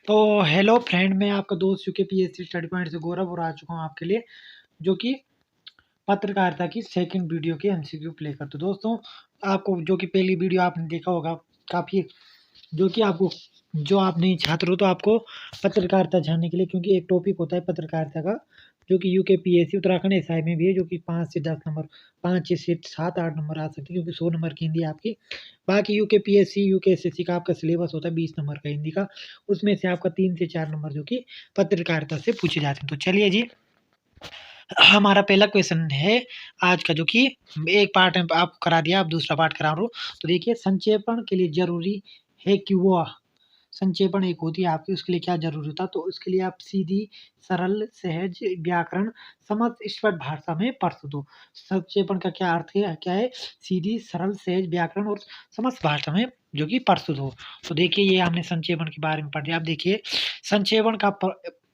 तो hello friend, मैं आपका दोस्त यूकेपीएससी स्टडी पॉइंट से गौरव और आ चुका हूँ आपके लिए जो कि पत्रकारिता की सेकंड वीडियो के एमसीक्यू प्ले करते। दोस्तों, आपको जो कि पहली वीडियो आपने देखा होगा काफ़ी, जो कि आपको जो आप नए छात्र हो तो आपको पत्रकारिता जानने के लिए, क्योंकि एक टॉपिक होता है पत्रकारिता का जो कि यूकेपीएससी उत्तराखंड एसआई में भी है, जो कि 5 से 10 नंबर, 5 से 7 8 नंबर आ सकते हैं, क्योंकि 100 नंबर की हिंदी है आपकी। बाकी यूकेपीएससी यूकेएसएससी का आपका सिलेबस होता है 20 नंबर का हिंदी का, उसमें से आपका 3 से 4 नंबर जो कि पत्रकारिता से पूछे जाते हैं। तो चलिए जी, हमारा पहला क्वेश्चन है आज का, जो कि एक पार्ट में आपको करा दिया, अब दूसरा पार्ट करा रहा हूँ। तो देखिए, संक्षेपण के लिए जरूरी है कि वो संक्षेपण एक होती है आपकी, उसके लिए क्या जरूरी होता है? तो उसके लिए आप सीधी, सरल, सहज, व्याकरण, समझ, स्पष्ट भाषा में प्रस्तुत हो। संक्षेपण का क्या अर्थ है? क्या है? सीधी, सरल, सहज, व्याकरण और समझ भाषा में जो कि प्रस्तुत हो। तो देखिए, ये हमने संक्षेपण के बारे में पढ़ लिया। अब देखिए, संक्षेपण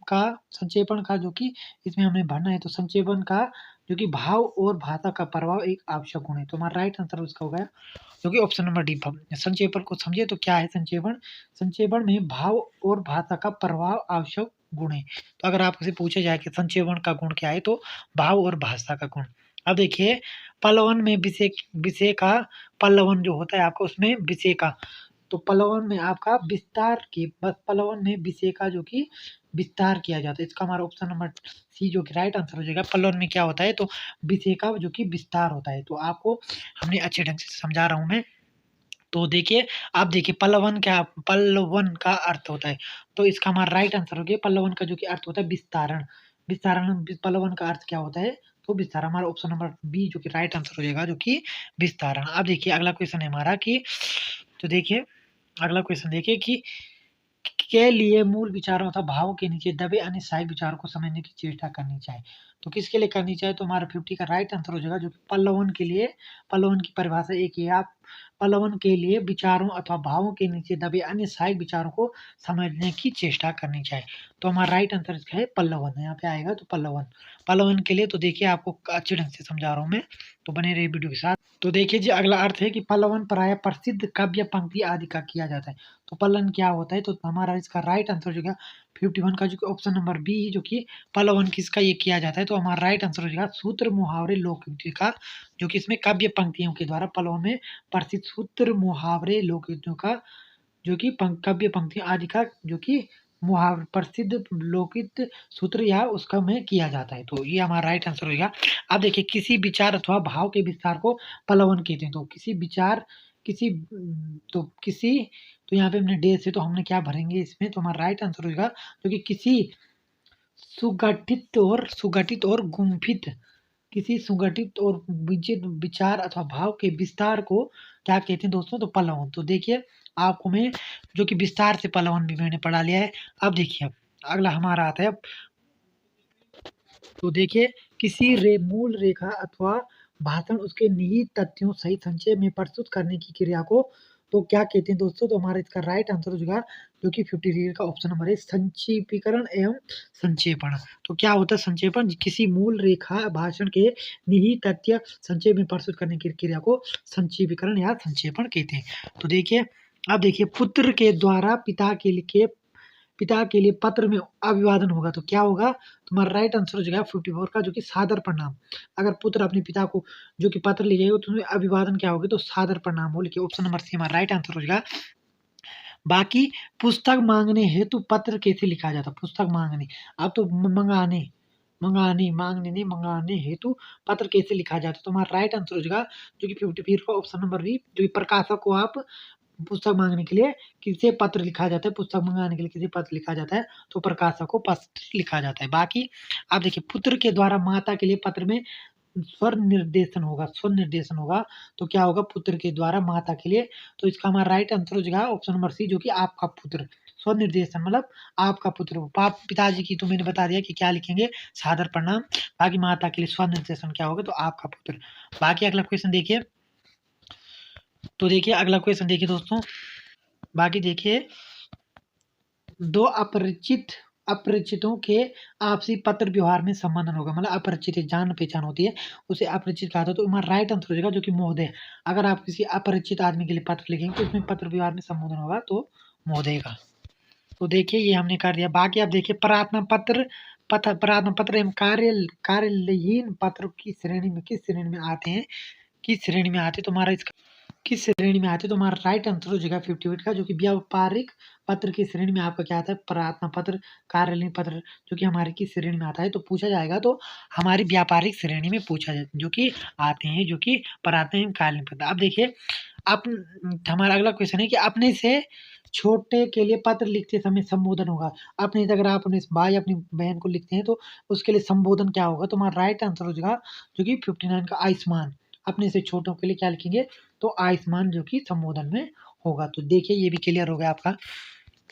संक्षेपण का जो कि इसमें हमें भरना है, तो संक्षेपण का जो कि भाव और भाषा का प्रभाव एक आवश्यक गुण है। तो हमारा राइट आंसर उसका हो गया जो कि ऑप्शन नंबर डी। संक्षेपण को समझिए तो क्या है संक्षेपण? संक्षेपण में भाव और भाषा का प्रभाव आवश्यक गुण है। तो अगर आपसे पूछा जाए कि संक्षेपण का गुण क्या है, तो भाव और भाषा का गुण। अब देखिए, पल्लवन में विषय विषय का, पल्लवन जो होता है आपका, उसमें विषय का, तो पल्लवन में आपका विस्तार की, बस पल्लवन में विषय का जो कि विस्तार किया जाता है। इसका हमारा ऑप्शन नंबर सी जो कि राइट आंसर हो जाएगा। पल्लवन में क्या होता है? तो विषय का जो कि विस्तार होता है। तो आपको हमने अच्छे ढंग से समझा रहा हूँ मैं। तो देखिए, आप देखिए, पल्लवन का अर्थ होता है, तो इसका हमारा राइट आंसर हो गया। पल्लवन का जो कि अर्थ होता है विस्तारण। विस्तारण, पल्लवन का अर्थ क्या होता है? तो विस्तार। हमारा ऑप्शन नंबर बी जो कि राइट आंसर हो जाएगा, जो कि विस्तारण। अब देखिए, अगला क्वेश्चन है हमारा कि, तो देखिए, अगला क्वेश्चन देखिए कि के लिए मूल विचारों तथा भावों के नीचे दबे अन्य सहायक विचारों को समझने की चेष्टा करनी चाहिए। तो किसके लिए करनी चाहिए? तो हमारा 50 का राइट आंसर हो जाएगा, जो कि पल्लवन के लिए। पल्लवन की परिभाषा एक ही है, आप पल्लवन के लिए विचारों अथवा भावों के नीचे दबे अन्य सहायक विचारों को समझने की चेष्टा करनी चाहिए। तो हमारा राइट आंसर इसका है पल्लवन, यहाँ पे आएगा तो पल्लवन। पल्लवन के लिए तो देखिए, आपको अच्छे ढंग से समझा रहा हूँ मैं, तो बने रहिए वीडियो के साथ। तो देखिए जी, अगला अर्थ है कि पल्लवन प्राय प्रसिद्ध काव्य पंक्ति आदि का किया जाता है। तो पल्लन क्या होता है? तो हमारा इसका राइट आंसर हो जाएगा 51 का, जो कि ऑप्शन नंबर बी, जो कि पल्लवन किसका ये किया जाता है। तो हमारा राइट आंसर हो जाएगा सूत्र, मुहावरे, लोकगीति का, जो कि इसमें काव्य पंक्तियों के द्वारा पल्लवन में प्रसिद्ध सूत्र, मुहावरे, लोकगीतों का, जो कि काव्य पंक्तियों आदि का, जो कि मुहावरे, प्रसिद्ध लोकगीत, सूत्र या उसका में किया जाता है। तो ये हमारा राइट आंसर होगा। अब देखिए, किसी विचार अथवा भाव के विस्तार को पल्लवन कहते हैं। तो किसी विचार, किसी तो किसी, तो यहाँ पे हमने डेज है, तो हमने क्या भरेंगे इसमें? तो हमारा राइट आंसर होगा, जो कि किसी सुगठित और गुम्फित, किसी सुगठित और विचित विचार अथवा भाव के विस्तार को क्या कहते हैं दोस्तों? तो पल्लवन। तो देखिए, आपको मैं जो कि विस्तार से पल्लवन भी मैंने पढ़ा लिया है। अब देखिए, अगला हमारा आता है। तो देखिए, किसी मूल रेखा अथवा भाषण उसके निहित तथ्यों सहित संक्षेप में प्रस्तुत करने की क्रिया को तो क्या कहते हैं दोस्तों? तो हमारा इसका राइट आंसर हो जाएगा, जो कि 53 का ऑप्शन नंबर है, संक्षेपीकरण एवं संक्षेपण। तो क्या होता है संक्षेपण? किसी मूल रेखा भाषण के निहित तथ्य संक्षेप में प्रस्तुत करने की क्रिया को संक्षेपीकरण या संक्षेपण कहते हैं। तो देखिए, अब देखिए, पुत्र के द्वारा पिता के लिए पत्र में अभिवादन होगा तो क्या होगा? तुम्हारा राइट आंसर हो जाएगा 54 का, जो कि सादर प्रणाम। अगर पुत्र अपने पिता को जो कि पत्र लिखेगा, तो अभिवादन क्या होगी? तो सादर प्रणाम हो लिखिए। ऑप्शन नंबर सी हमारा राइट आंसर हो जाएगा। बाकी, पुस्तक मांगने हेतु पत्र कैसे लिखा जाता? पुस्तक मांगने, अब तो मंगाने, मांगने नहीं, मंगाने हेतु पत्र कैसे लिखा जाता? तो हमारा राइट आंसर हो जाएगा, जो कि 54 का ऑप्शन नंबर बी, जो कि प्रकाशक को आप पुस्तक मांगने के लिए किसे पत्र लिखा जाता है? पुस्तक मंगाने के लिए किसे पत्र लिखा जाता है? तो प्रकाशक को पत्र लिखा जाता है। बाकी, आप देखिए, पुत्र के द्वारा माता के लिए पत्र में स्वर निर्देशन होगा, तो क्या होगा? पुत्र के द्वारा माता के लिए। तो इसका हमारा राइट आंसर हो जाएगा ऑप्शन नंबर सी, जो कि आपका पुत्र। स्वर निर्देशन मतलब आपका पुत्र। पिताजी की तो मैंने बता दिया कि क्या लिखेंगे, सादर प्रणाम। बाकी माता के लिए स्वर निर्देशन क्या होगा? तो आपका पुत्र। बाकी अगला क्वेश्चन देखिए, तो देखिए, अगला क्वेश्चन देखिए दोस्तों। बाकी देखिए, दो अपरिचितों के आपसी पत्र व्यवहार में संबंधन होगा, मतलब अपरिचित जान पहचान होती है, उसे अपरिचित कहा था। तो हमारा राइट आंसर हो जाएगा, जो कि महोदय। अगर आप किसी अपरिचित आदमी के लिए पत्र लिखेंगे, तो उसमें पत्र व्यवहार में संबोधन होगा, तो महोदय का। तो देखिए ये हमने कर दिया। बाकी आप देखिए प्रार्थना पत्र एवं कार्यालयीन पत्र की श्रेणी में किस श्रेणी में आते हैं, किस श्रेणी में आते हैं, तुम्हारा इसका किस श्रेणी में आते हैं, तो हमारा राइट आंसर हो जाएगा 58 का, जो कि व्यापारिक पत्र की श्रेणी में आपका क्या आता है, प्रार्थना पत्र, कार्यालयीन पत्र, जो कि हमारे किस श्रेणी में आता है, तो पूछा जाएगा तो हमारी व्यापारिक श्रेणी में पूछा जाए, जो कि आते हैं, जो कि प्रार्थना एवं कार्यालयीन पत्र। अब देखिए आप हमारा अगला क्वेश्चन है कि अपने से छोटे के लिए पत्र लिखते समय संबोधन होगा। अपने से अगर आप अपने भाई अपनी बहन को लिखते हैं तो उसके लिए संबोधन क्या होगा, तो हमारा राइट आंसर हो जाएगा जो कि 59 का आयुष्मान। अपने से छोटों के लिए क्या लिखेंगे, तो आयुष्मान, जो कि संबोधन में होगा। तो देखिए ये भी क्लियर हो गया आपका।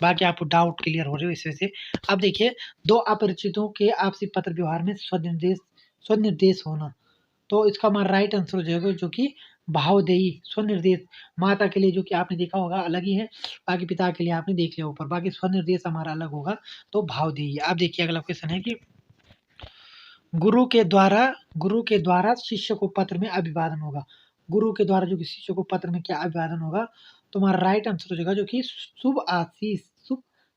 बाकी आपको डाउट क्लियर हो रहे हो इस वजह से। अब देखिए दो अपरिचितों के आपसी पत्र व्यवहार में स्वनिर्देश होना, तो इसका हमारा राइट आंसर हो जाएगा जो कि भावदेयी स्वनिर्देश। माता के लिए जो कि आपने देखा होगा अलग ही है, बाकी पिता के लिए आपने देख लिया ऊपर, बाकी स्वनिर्देश हमारा अलग होगा, तो भावदेयी। आप देखिए अगला क्वेश्चन है कि गुरु के द्वारा शिष्य को पत्र में अभिवादन होगा। गुरु के द्वारा जो कि शिष्य को पत्र में क्या अभिवादन होगा, तो हमारा राइट आंसर हो जाएगा जो कि शुभ आशीष,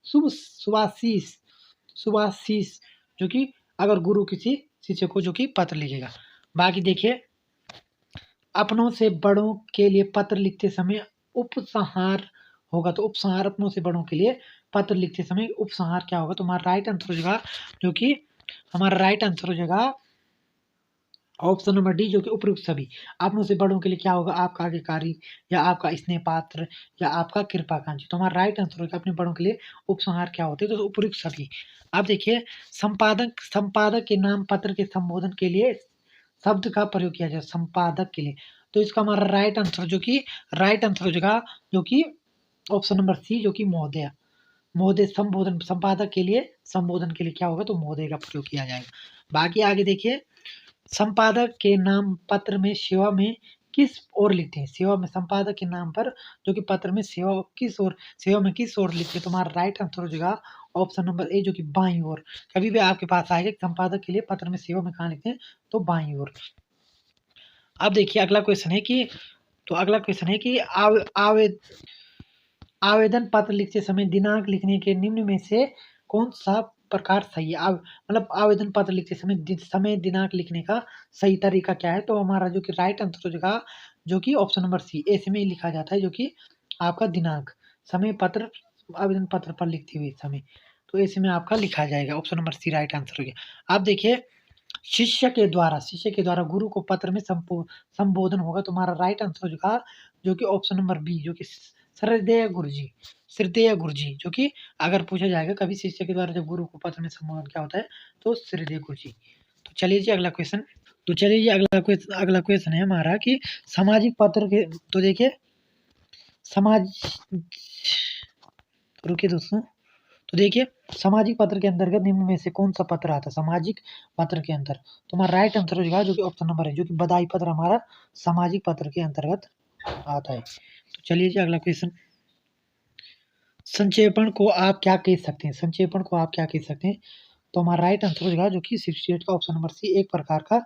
शुभ शुभाशीष, शुभाशीष, जो कि अगर गुरु किसी शिष्य को जो कि पत्र लिखेगा। बाकी देखिए अपनों से बड़ों के लिए पत्र लिखते समय उपसंहार होगा, तो उपसंहार अपनों से बड़ों के लिए पत्र लिखते समय उपसंहार क्या होगा, तो हमारा राइट आंसर हो जाएगा जो कि हमारा राइट आंसर हो जाएगा ऑप्शन नंबर डी, जो कि उपयुक्त सभी। अपनों से बड़ों के लिए क्या होगा, आपका आज्ञाकारी या आपका स्नेह पात्र या आपका कृपाकांक्षी, तो हमारा राइट आंसर होगा अपने बड़ों के लिए उपसंहार क्या होते हैं, तो उपयुक्त सभी। अब देखिए संपादक के नाम पत्र के संबोधन के लिए शब्द का प्रयोग किया जाए, संपादक के लिए, तो इसका हमारा राइट आंसर जो कि राइट आंसर हो जाएगा जो कि ऑप्शन नंबर सी, जो कि महोदय। महोदय संबोधन संपादक के लिए संबोधन के लिए क्या होगा, तो महोदय का प्रयोग किया जाएगा। बाकी आगे देखिए संपादक के नाम पत्र में सेवा में किस ओर लिखते हैं, सेवा में संपादक के नाम पर जो कि पत्र में सेवा में किस ओर लिखते हैं, तो हमारा राइट आंसर हो जाएगा ऑप्शन नंबर ए, जो कि बाईं ओर। कभी भी आपके पास आएगा संपादक के लिए पत्र में सेवा में कहाँ लिखते हैं, तो बाईं ओर। अब देखिए अगला क्वेश्चन है कि आवेदन पत्र लिखते समय दिनांक लिखने के निम्न में से कौन सा प्रकार सही है। मतलब आवेदन पत्र लिखते समय दिनांक लिखने का सही तरीका क्या है, तो हमारा जो कि राइट आंसर हो जाएगा जो कि ऑप्शन नंबर सी, ऐसे में ही लिखा जाता है, जो कि आपका दिनांक समय पत्र आवेदन पत्र पर लिखते हुए समय, तो ऐसे में आपका लिखा जाएगा, option number C right answer हो गया। आप देखिए शिष्य के द्वारा गुरु को पत्र में संबोधन होगा, तो हमारा राइट आंसर हो जाएगा जो कि ऑप्शन नंबर बी, जो कि श्रद्धेय गुरुजी, जो कि अगर पूछा जाएगा कभी शिष्य के द्वारा जब गुरु को पत्र में संबोधन क्या होता है, तो श्रद्धेय गुरुजी। तो चलिए जी अगला क्वेश्चन। अगला क्वेश्चन है हमारा कि सामाजिक पत्र के, तो देखिए रुकिए दोस्तों, तो देखिए सामाजिक पत्र के अंतर्गत निम्न में से कौन सा पत्र आता है सामाजिक पत्र के अंदर, तो हमारा राइट आंसर हो जाएगा जो कि ऑप्शन नंबर है, जो कि बधाई पत्र हमारा सामाजिक पत्र के अंतर्गत आता है। तो चलिए जी अगला क्वेश्चन। संक्षेपण को आप क्या कह सकते हैं, तो हमारा राइट आंसर हो जाएगा जो कि 68 का ऑप्शन नंबर सी, एक प्रकार का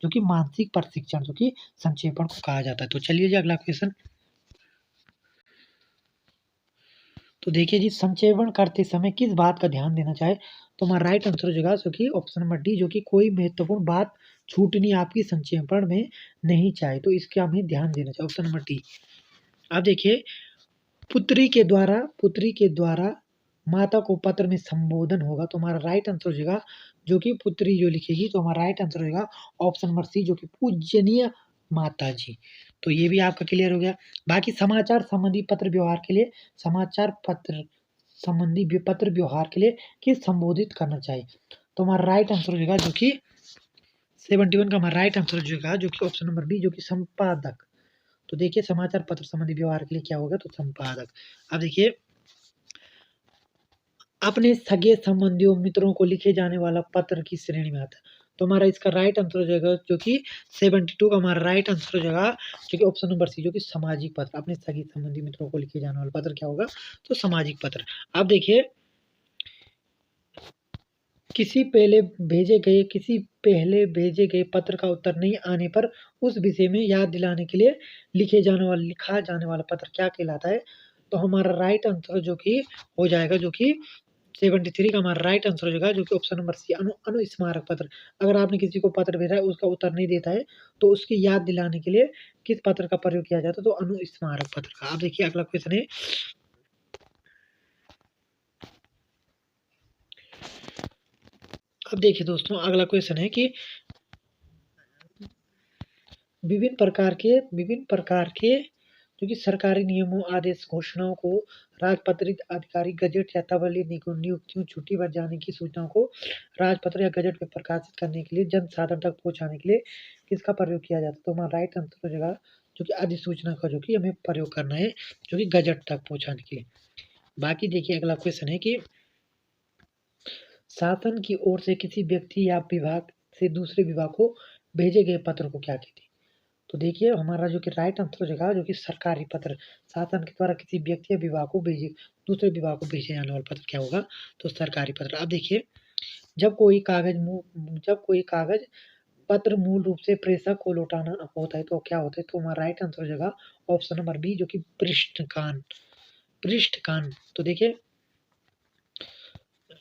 जो कि मानसिक प्रशिक्षण, जो कि संक्षेपण को कहा जाता है। तो चलिए जी अगला क्वेश्चन। तो देखिए जी संक्षेपण करते समय किस बात का ध्यान देना चाहिए, तो हमारा राइट आंसर हो जाएगा जो कि ऑप्शन नंबर डी, जो कि कोई महत्वपूर्ण बात छूटनी आपकी संक्षेपण में नहीं चाहिए, तो इसका हमें ध्यान देना चाहिए, ऑप्शन नंबर डी। अब देखिए पुत्री के द्वारा माता को पत्र में संबोधन होगा, तो हमारा राइट आंसर हो जाएगा जो कि पुत्री जो लिखेगी, तो हमारा राइट आंसर हो जाएगा ऑप्शन नंबर सी, जो कि पूजनीय माता जी। तो ये भी आपका क्लियर हो गया। बाकी समाचार संबंधी पत्र व्यवहार के लिए किस संबोधित करना चाहिए, तो हमारा राइट आंसर हो जाएगा जो कि 71 का हमारा राइट आंसर हो जाएगा जो कि ऑप्शन नंबर बी, जो कि संपादक। तो देखिए समाचार पत्र संबंधी व्यवहार के लिए क्या होगा, तो संपादक। अब देखिए अपने सगे संबंधियों मित्रों को लिखे जाने वाला पत्र की श्रेणी में आता है, तो हमारा इसका राइट आंसर हो जाएगा जो कि 72 का हमारा राइट आंसर हो जाएगा जो कि ऑप्शन नंबर सी, जो कि सामाजिक पत्र। अपने सगे संबंधी मित्रों को लिखे जाने वाला पत्र क्या होगा, तो सामाजिक पत्र। अब देखिए किसी पहले भेजे गए पत्र का उत्तर नहीं आने पर उस विषय में याद दिलाने के लिए लिखा जाने वाला पत्र क्या कहलाता है, तो हमारा राइट आंसर जो कि हो जाएगा, जो कि 73 का हमारा राइट आंसर हो जाएगा, जो कि ऑप्शन नंबर सी, अनुस्मारक पत्र। अगर आपने किसी को पत्र भेजा है, उसका उत्तर नहीं देता है, तो उसकी याद दिलाने के लिए किस पत्र का प्रयोग किया जाता है? तो अनुस्मारक पत्र का। आप देखिए अगला क्वेश्चन है, अब देखिए दोस्तों अगला क्वेश्चन है कि विभिन्न प्रकार के जो कि सरकारी नियमों, आदेश, घोषणाओं को, राजपत्रित आधिकारिक गजट या तबली नियुक्तियों, छुट्टी पर जाने की सूचनाओं को राजपत्र या गजट में प्रकाशित करने के लिए जन साधन तक पहुंचाने के लिए किसका प्रयोग किया जाता है? तो हमारा राइट आंसर हो जाएगा, जो कि अधिसूचना का जो कि हमें प्रयोग करना है, जो कि गजट तक पहुंचाने के लिए। बाकी देखिए अगला क्वेश्चन है कि शासन की ओर से किसी व्यक्ति या विभाग से दूसरे विभाग को भेजे गए पत्र को क्या कहते हैं? तो देखिए हमारा जो कि राइट आंसर हो जाएगा, जो कि सरकारी पत्र, शासन के द्वारा किसी व्यक्ति या विभाग को दूसरे विभाग को भेजे जाने वाला पत्र क्या होगा? तो सरकारी पत्र। अब देखिए जब कोई कागज पत्र मूल रूप से प्रेषक को लौटाना होता है तो क्या होता है? तो हमारा राइट आंसर हो जाएगा ऑप्शन नंबर बी, जो कि पृष्ठकान। तो देखिए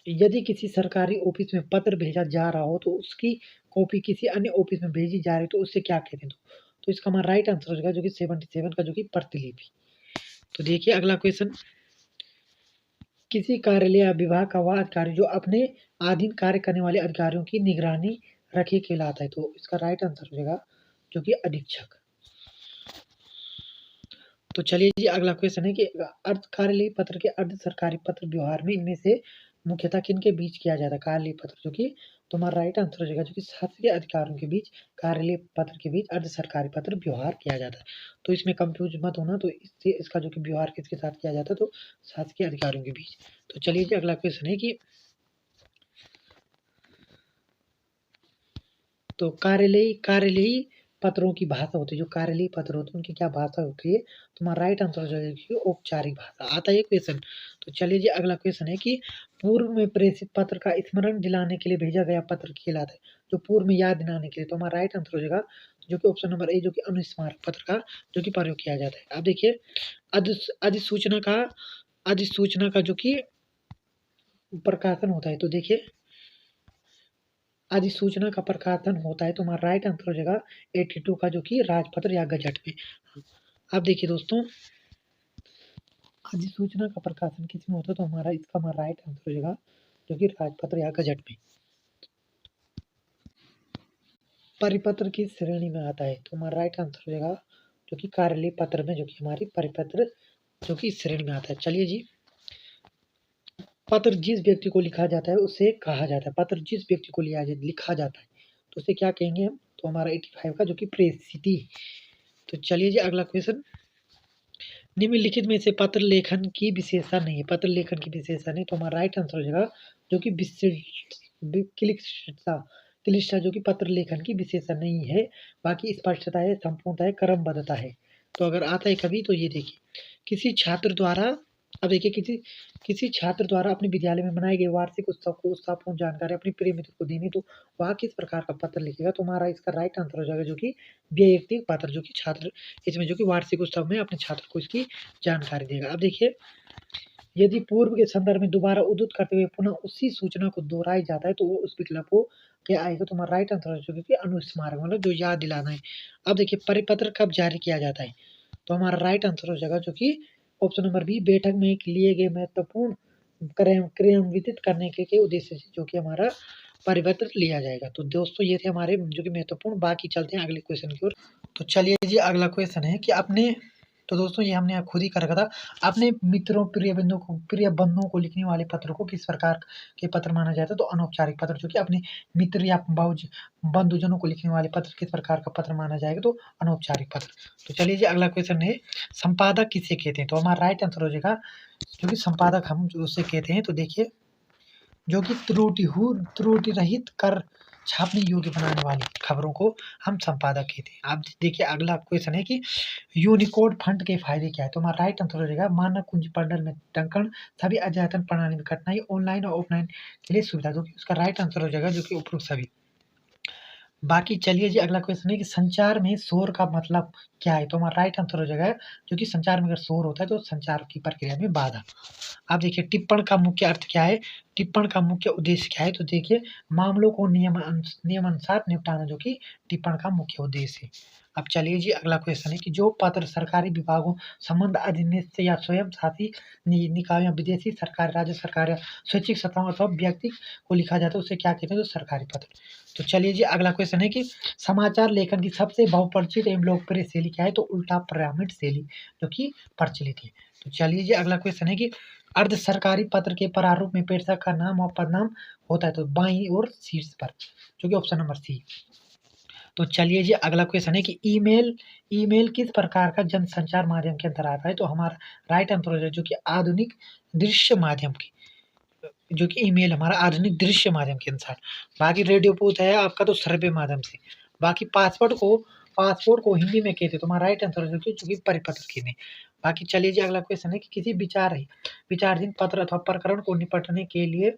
यदि किसी सरकारी ऑफिस में पत्र भेजा जा रहा हो तो उसकी कॉपी किसी अन्य ऑफिस में भेजी जा रही, तो उससे क्या कहते हैं? तो इसका हमारा राइट आंसर हो जाएगा, जो कि 77 का, जो कि प्रतिलिपि। तो देखिए अगला क्वेश्चन, किसी कार्यालय या विभाग का वह अधिकारी जो अपने अधीन कार्य करने वाले अधिकारियों की निगरानी रखे कहलाता है। तो इसका राइट आंसर हो जाएगा, जो कि अधीक्षक। तो चलिए जी अगला क्वेश्चन है कि अर्ध कार्यालयीय पत्र के अर्ध सरकारी पत्र व्यवहार में इनमें से मुख्यतः किनके बीच किया जाता है? कार्यालयीय पत्र, जो कि तुम्हारा राइट आंसर हो जाएगा, जो कि शासकीय अधिकारियों के बीच कार्यालयीय पत्र के बीच अर्ध सरकारी पत्र व्यवहार किया जाता है। तो इसमें कंफ्यूज मत होना, तो इससे इसका जो कि व्यवहार किसके साथ किया जाता है? तो शासकीय अधिकारियों के बीच। तो चलिए जी अगला क्वेश्चन है कि तो कार्यालयीय पत्रों की भाषा होती है, जो कार्यालयीय पत्र होते हैं उनकी क्या भाषा होती है? तुम्हारा राइट आंसर हो जाएगा कि औपचारिक भाषा। आता है क्वेश्चन। तो चलिए जी अगला क्वेश्चन है कि पूर्व में प्रेषित पत्र का स्मरण दिलाने के लिए भेजा गया पत्र कहलाता है, जो पूर्व में याद दिलाने के लिए। तो हमारा राइट आंसर हो जाएगा, जो कि ऑप्शन नंबर ए, जो कि अनुस्मारक पत्र का जो कि प्रयोग किया जाता है। अब देखिए अधिसूचना का जो कि प्रकाशन होता है, तो देखिए अधिसूचना का प्रकाशन होता है, तो हमारा राइट आंसर हो जाएगा 82 का, जो कि राजपत्र या गजट में। अब देखिए दोस्तों अधिसूचना का प्रकाशन किस में होता है? तो हमारा राइट आंसर हो जाएगा, जो कि राजपत्र या गजट में। परिपत्र की श्रेणी में आता है, तो हमारा राइट आंसर हो जाएगा, जो कि कार्यालयीय पत्र में, जो कि हमारी परिपत्र जो कि श्रेणी में आता है। चलिए जी, पत्र जिस व्यक्ति को लिखा जाता है उसे कहा जाता है, पत्र जिस व्यक्ति को लिखा जाता है तो उसे क्या कहेंगे हम? तो हमारा 85 का, जो कि प्रेषिति। तो चलिए जी अगला क्वेश्चन, निम्नलिखित में से पत्र लेखन की विशेषता नहीं है, पत्र लेखन की विशेषता नहीं, तो हमारा राइट आंसर हो जाएगा, जो कि क्लिष्टता, जो कि पत्र लेखन की विशेषता नहीं है। बाकी स्पष्टता है, संपूर्णता है, क्रमबद्धता है। तो अगर आता है कभी, तो ये देखिए किसी छात्र द्वारा अब देखिए किसी छात्र द्वारा अपने विद्यालय में मनाए गए वार्षिक उत्सव को उत्साहपूर्ण जानकारी अपने प्रिय मित्र को देनी, तो वह किस प्रकार का पत्र लिखेगा? तो हमारा इसका राइट आंसर हो जाएगा, जो कि वैयक्तिक पत्र, जो कि छात्र इसमें जो कि वार्षिक उत्सव में अपने छात्र को इसकी जानकारी देगा। अब देखिए यदि पूर्व के संदर्भ में दोबारा उद्धृत करते हुए पुनः उसी सूचना को दोहराया जाता है, तो वो उस विकल्प को क्या आएगा? तो हमारा राइट आंसर हो जाएगा, कि अनुस्मारक, मतलब जो याद दिलाना है। अब देखिए परिपत्र कब जारी किया जाता है? तो हमारा राइट आंसर हो जाएगा, जो कि ऑप्शन नंबर बी, बैठक में लिए गए महत्वपूर्ण क्रियान्वित करने के उद्देश्य से, जो कि हमारा परिपत्र लिया जाएगा। तो दोस्तों ये थे हमारे जो कि महत्वपूर्ण। बाकी चलते हैं अगले क्वेश्चन की ओर। तो चलिए जी अगला क्वेश्चन है कि अपने तो दोस्तों ये हमने खुद ही कर रखा था, अपने मित्रों प्रिय बंधुओं को लिखने वाले पत्र को किस प्रकार के पत्र माना जाता है? तो अनौपचारिक पत्र, जो कि अपने मित्र या बंधुजनों को लिखने वाले पत्र किस प्रकार का पत्र माना जाएगा? तो अनौपचारिक पत्र। तो चलिए जी अगला क्वेश्चन है, संपादक किसे कहते हैं? तो हमारा राइट आंसर हो जाएगा, जो कि संपादक हम जो उसे कहते हैं। तो देखिए जो कि त्रुटि रहित कर छापने योग्य बनाने वाली खबरों को हम संपादक कहते हैं। आप देखिए अगला क्वेश्चन है कि यूनिकोड फंड के फायदे क्या है? तो हमारा राइट आंसर हो जाएगा, मानक कुंजी बंडल में टंकन, सभी अद्यतन प्रणाली में कठिनाई, ऑनलाइन और ऑफलाइन के लिए सुविधा, जो कि उसका राइट आंसर हो जाएगा, जो कि उपरोक्त सभी। बाकी चलिए जी, अगला क्वेश्चन है कि संचार में शोर का मतलब क्या है? तो हमारा राइट आंसर हो जाएगा, जो कि संचार में अगर शोर होता है तो संचार की प्रक्रिया में बाधा। अब देखिए टिप्पण का मुख्य अर्थ क्या है? टिप्पण का मुख्य उद्देश्य क्या है? तो देखिए मामलों को नियमानुसार निपटाना, जो कि टिप्पण का मुख्य उद्देश्य है। अब चलिए जी, अगला क्वेश्चन है कि जो पत्र सरकारी विभागों, संबंध अधिनियम से या स्वयं शासी निकाय या विदेशी सरकार, राज्य सरकार या स्वैच्छिक संस्थाओं अथवा व्यक्ति को लिखा जाता है, उसे क्या कहते हैं? तो सरकारी पत्र। तो चलिए जी, अगला क्वेश्चन है कि समाचार लेखन की सबसे बहुपरिचित एवं लोकप्रिय शैली क्या है? तो उल्टा पिरामिड शैली, जो कि प्रचलित है। तो चलिए जी, अगला क्वेश्चन है कि अर्ध सरकारी पत्र के प्रारूप में प्रेषक का नाम और पदनाम होता है, तो बाईं ओर शीर्ष पर, जो कि ऑप्शन नंबर सी। तो चलिए जी, अगला क्वेश्चन है कि ईमेल किस प्रकार का जनसंचार माध्यम के अंदर आता है? तो हमारा राइट आंसर हो जाए, जो कि आधुनिक दृश्य माध्यम की, जो कि ईमेल हमारा आधुनिक दृश्य माध्यम के अनुसार। बाकी रेडियो पूछ है आपका तो श्रव्य माध्यम से। बाकी पासपोर्ट को हिंदी में कहते हैं, तो हमारा राइट आंसर जो कि परिपत्र कहते हैं। बाकी चलिए जी, अगला क्वेश्चन है कि किसी विचारहीन पत्र अथवा प्रकरण को निपटने के लिए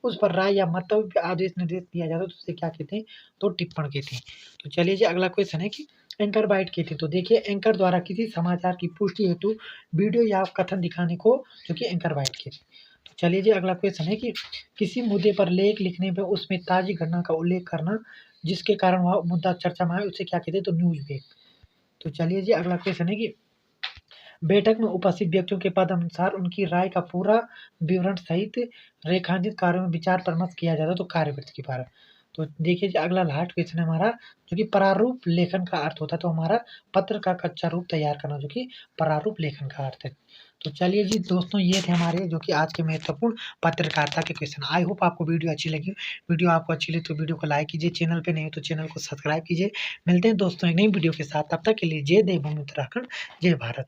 उस पर राय या मंतव्य, आदेश, निर्देश दिया जाता है, तो उसे क्या कहते हैं? तो टिप्पण कहते हैं। तो चलिए जी, अगला क्वेश्चन है कि एंकर बाइट कहते हैं। तो देखिए एंकर द्वारा किसी समाचार की पुष्टि हेतु वीडियो या कथन दिखाने को, जो कि एंकर बाइट कहते हैं। तो चलिए जी, अगला क्वेश्चन है कि किसी मुद्दे पर लेख लिखने पे उसमें ताज़ी घटना का उल्लेख करना, जिसके कारण वह मुद्दा चर्चा में आए, उसे क्या कहते हैं? तो न्यूज़ पेज। तो चलिए जी, अगला क्वेश्चन है कि बैठक में उपस्थित व्यक्तियों के पद अनुसार उनकी राय का पूरा विवरण सहित रेखांकित कार्यों में विचार परामर्श किया जाता है, तो कार्यवृत्ति के बारे में। तो देखिए जी, अगला लास्ट क्वेश्चन है हमारा, जो कि प्रारूप लेखन का अर्थ होता है, तो हमारा पत्र का कच्चा रूप तैयार करना, जो कि प्रारूप लेखन का अर्थ है। तो चलिए जी दोस्तों, ये थे हमारे जो कि आज के महत्वपूर्ण पत्रकारिता के क्वेश्चन। आई होप आपको वीडियो अच्छी लगी। वीडियो आपको अच्छी लगी तो वीडियो को लाइक कीजिए, चैनल पे नहीं हो तो चैनल को सब्सक्राइब कीजिए। मिलते हैं दोस्तों एक नई वीडियो के साथ, तब तक के लिए जय देव भूमि उत्तराखंड, जय भारत।